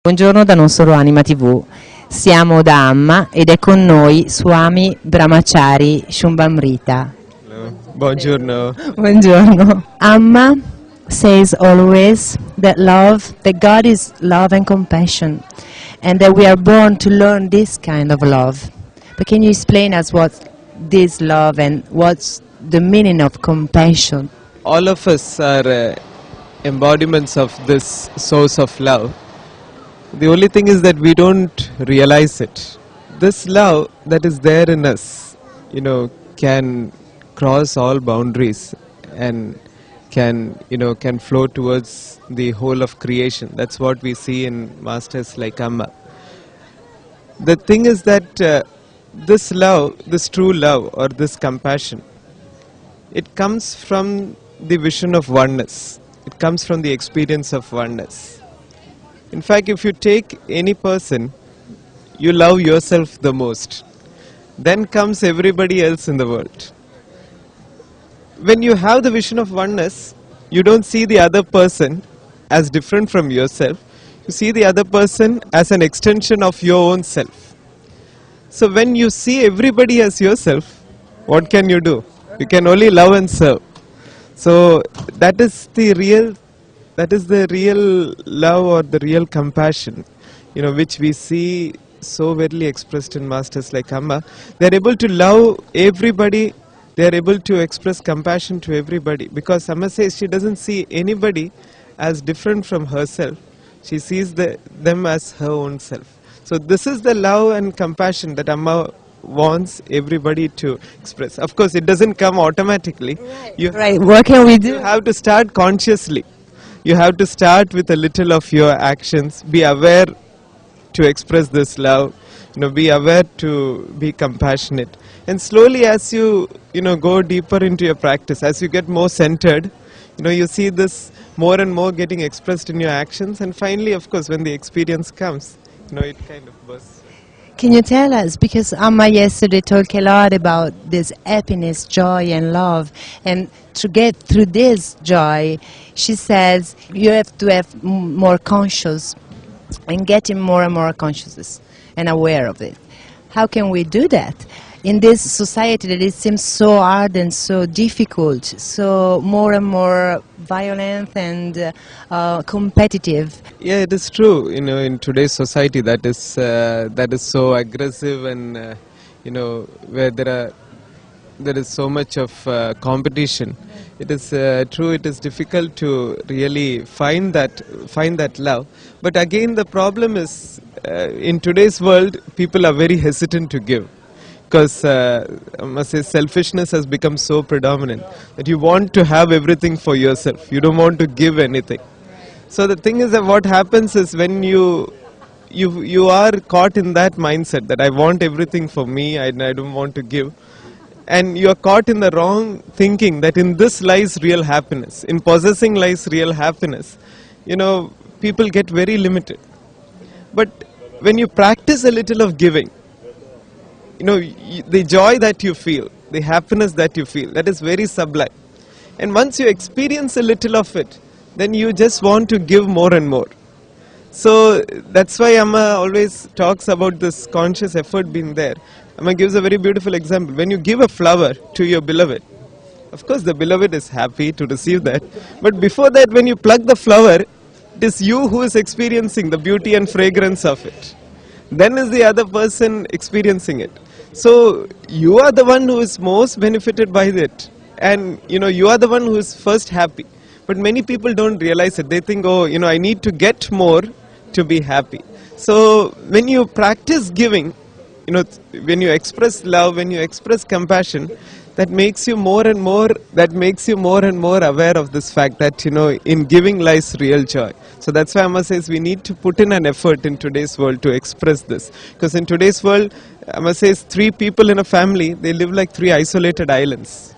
Buongiorno da Non Solo Anima TV, siamo da Amma ed è con noi Swami Brahmachari Shubamrita. Hello. Buongiorno. Buongiorno. Amma says always that God is love and compassion and that we are born to learn this kind of love. But can you explain us what this love and what's the meaning of compassion? All of us are embodiments of this source of love. The only thing is that we don't realize it. This love that is there in us, can cross all boundaries and can flow towards the whole of creation. That's what we see in masters like Amma. The thing is that this love, this true love or this compassion, it comes from the vision of oneness. It comes from the experience of oneness. In fact, if you take any person, you love yourself the most. Then comes everybody else in the world. When you have the vision of oneness, you don't see the other person as different from yourself. You see the other person as an extension of your own self. So when you see everybody as yourself, what can you do? You can only love and serve. So that is the real love or the real compassion, which we see so readily expressed in masters like Amma. They are able to love everybody. They are able to express compassion to everybody, because Amma says she doesn't see anybody as different from herself. She sees them as her own self. So this is the love and compassion that Amma wants everybody to express. Of course, it doesn't come automatically. Right. What can we do? You have to start consciously. You have to start with a little of your actions. Be aware to express this love. Be aware to be compassionate. And slowly, as you go deeper into your practice, as you get more centered, you see this more and more getting expressed in your actions. And finally, of course, when the experience comes, it kind of bursts. Can you tell us, because Amma yesterday talked a lot about this happiness, joy and love, and to get through this joy, she says you have to have more conscious and getting more and more conscious and aware of it. How can we do that? In this society that it seems so hard and so difficult, so more and more violent and competitive. Yeah, it is true. In today's society, that is so aggressive, and where there is so much of competition. It is true. It is difficult to really find that love. But again, the problem is in today's world, people are very hesitant to give. Because I must say, selfishness has become so predominant that you want to have everything for yourself. You don't want to give anything. So the thing is that what happens is when you are caught in that mindset that I want everything for me, I don't want to give, and you are caught in the wrong thinking that in this lies real happiness, in possessing lies real happiness, people get very limited. But when you practice a little of giving, the joy that you feel, the happiness that you feel, that is very sublime. And once you experience a little of it, then you just want to give more and more. So that's why Amma always talks about this conscious effort being there. Amma gives a very beautiful example. When you give a flower to your beloved, of course the beloved is happy to receive that. But before that, when you pluck the flower, it is you who is experiencing the beauty and fragrance of it. Then is the other person experiencing it. So you are the one who is most benefited by it, and you are the one who is first happy. But many people don't realize it. They think, I need to get more to be happy. So when you practice giving, when you express love, when you express compassion, that makes you more and more aware of this fact that in giving lies real joy. So that's why Amma says we need to put in an effort in today's world to express this, because in today's world, Amma says 3 people in a family, they live like 3 isolated islands.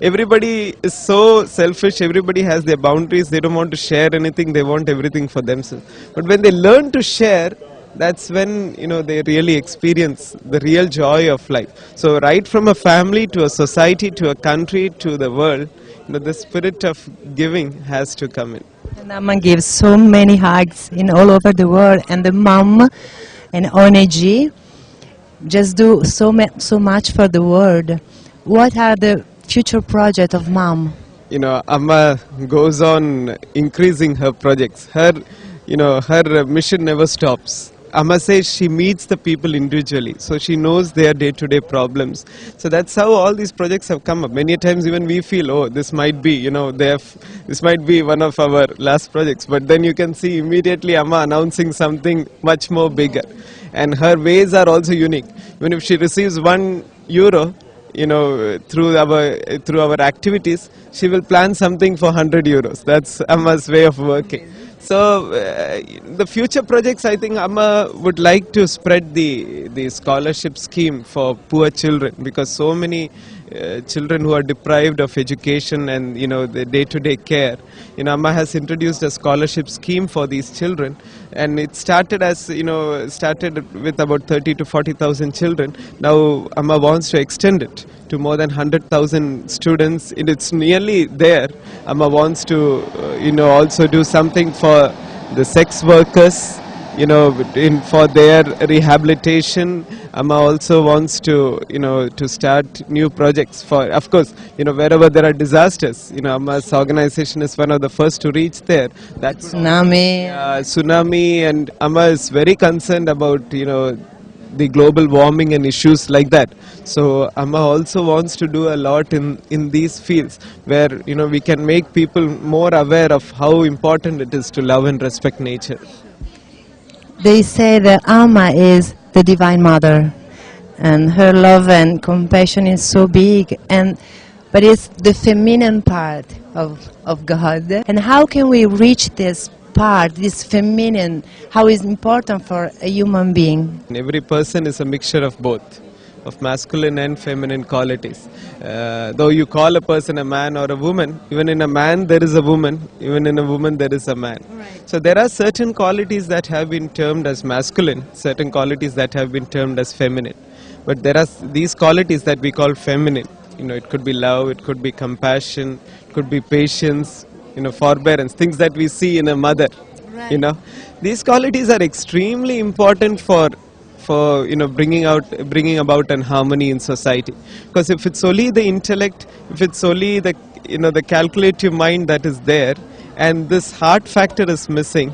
Everybody is so selfish, everybody has their boundaries, they don't want to share anything, they want everything for themselves. But when they learn to share, that's when they really experience the real joy of life. So right from a family to a society to a country to the world, the spirit of giving has to come in. And Amma gives so many hugs in all over the world, and the mom and ONG just do so much for the world. What are the future projects of mom? Amma goes on increasing her projects. Her mission never stops. Amma says she meets the people individually, so she knows their day-to-day problems. So that's how all these projects have come up. Many times even we feel, oh, this might be, this might be one of our last projects. But then you can see immediately Amma announcing something much more bigger. And her ways are also unique. Even if she receives €1, through our activities, she will plan something for €100. That's Amma's way of working. So the future projects, I think Amma would like to spread the scholarship scheme for poor children, because so many children who are deprived of education and the day-to-day care. Amma has introduced a scholarship scheme for these children, and it started with about 30 to 40,000 children. Now Amma wants to extend it to more than 100,000 students. It's nearly there. Amma wants to also do something for the sex workers, for their rehabilitation. Amma also wants to start new projects for, of course, wherever there are disasters. Amma's organization is one of the first to reach there. That's tsunami, and Amma is very concerned about the global warming and issues like that. So Amma also wants to do a lot in these fields where we can make people more aware of how important it is to love and respect nature. They say that Amma is the Divine Mother, and her love and compassion is so big, but it's the feminine part of God. And how can we reach this part, this feminine, how is important for a human being? Every person is a mixture of both, of masculine and feminine qualities. Though you call a person a man or a woman, even in a man there is a woman, even in a woman there is a man. Right. So there are certain qualities that have been termed as masculine, certain qualities that have been termed as feminine. But there are these qualities that we call feminine. It could be love, it could be compassion, it could be patience, forbearance, things that we see in a mother. Right. These qualities are extremely important for bringing about an harmony in society. Because if it's only the intellect, if it's only the the calculative mind that is there, and this heart factor is missing,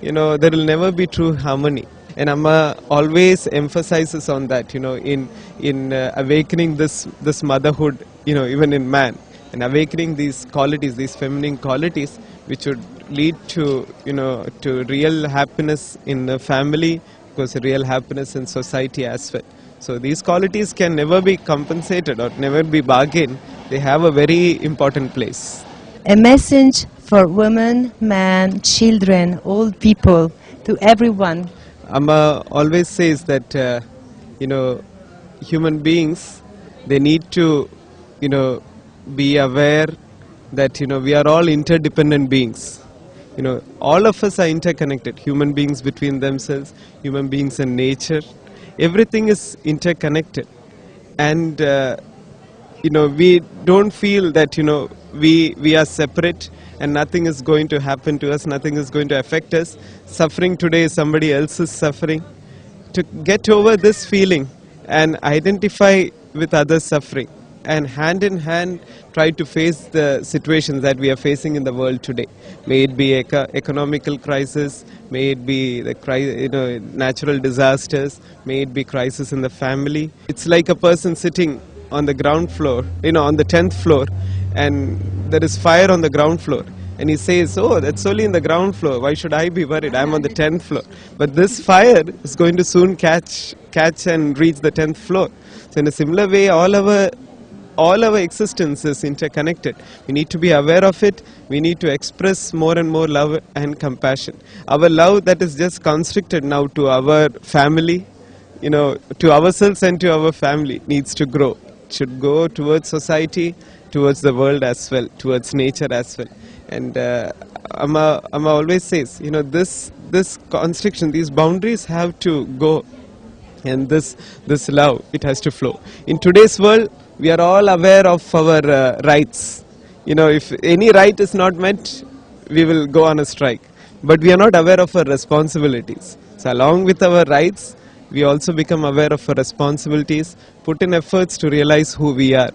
there will never be true harmony. And Amma always emphasizes on that, in awakening this motherhood, even in man, and awakening these qualities, these feminine qualities, which would lead to to real happiness in the family, because real happiness in society as well. So these qualities can never be compensated or never be bargained. They have a very important place. A message for women, men, children, old people, to everyone. Amma always says that human beings, they need to be aware that we are all interdependent beings. All of us are interconnected. Human beings between themselves, human beings and nature. Everything is interconnected, and we don't feel that we are separate and nothing is going to happen to us, nothing is going to affect us. Suffering today is somebody else's suffering. To get over this feeling and identify with others' suffering, and hand in hand try to face the situations that we are facing in the world today. May it be economical crisis, may it be the natural disasters, may it be crisis in the family. It's like a person sitting on the ground floor, on the 10th floor, and there is fire on the ground floor. And he says, oh, that's only in the ground floor. Why should I be worried? I'm on the 10th floor. But this fire is going to soon catch and reach the 10th floor. So in a similar way, all our existence is interconnected. We need to be aware of it. We need to express more and more love and compassion. Our love that is just constricted now to our family, to ourselves and to our family, needs to grow. It should go towards society, towards the world as well, towards nature as well. And Amma always says, this constriction, these boundaries have to go, and this love, it has to flow. In today's world, we are all aware of our rights. If any right is not met, we will go on a strike. But we are not aware of our responsibilities. So along with our rights, we also become aware of our responsibilities, put in efforts to realize who we are,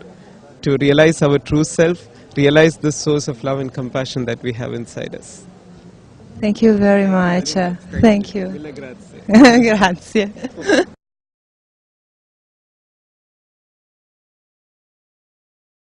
to realize our true self, realize the source of love and compassion that we have inside us. Thank you very much. Thank you. Mille grazie. Grazie.